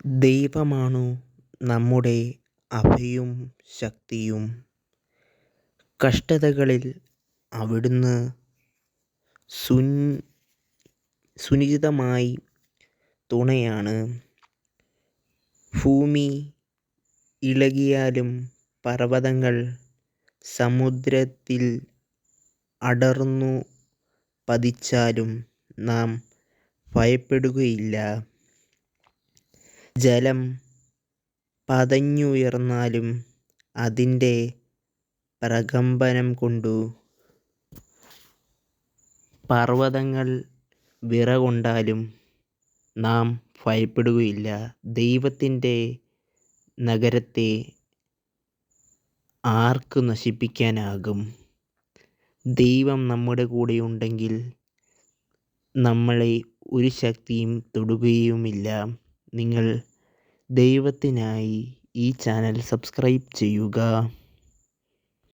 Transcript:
ദൈവമാണു നമ്മുടെ അഭയവും ശക്തിയും. കഷ്ടതകളിൽ അവിടുന്ന് സുനിശ്ചിതമായി തുണയാണ്. ഭൂമി ഇളകിയാലും പർവ്വതങ്ങൾ സമുദ്രത്തിൽ അടർന്നു പതിച്ചാലും നാം ഭയപ്പെടുകയില്ല. ജലം പതഞ്ഞുയർന്നാലും അതിൻ്റെ പ്രകമ്പനം കൊണ്ടു പർവ്വതങ്ങൾ വിറകൊണ്ടാലും നാം ഭയപ്പെടുകയില്ല. ദൈവത്തിൻ്റെ നഗരത്തെ ആർക്ക് നശിപ്പിക്കാനാകും? ദൈവം നമ്മുടെ കൂടെയുണ്ടെങ്കിൽ നമ്മളെ ഒരു ശക്തിയും തൊടുകയുമില്ല. നിങ്ങൾ ദൈവത്തിനായി ഈ ചാനൽ സബ്സ്ക്രൈബ് ചെയ്യുക.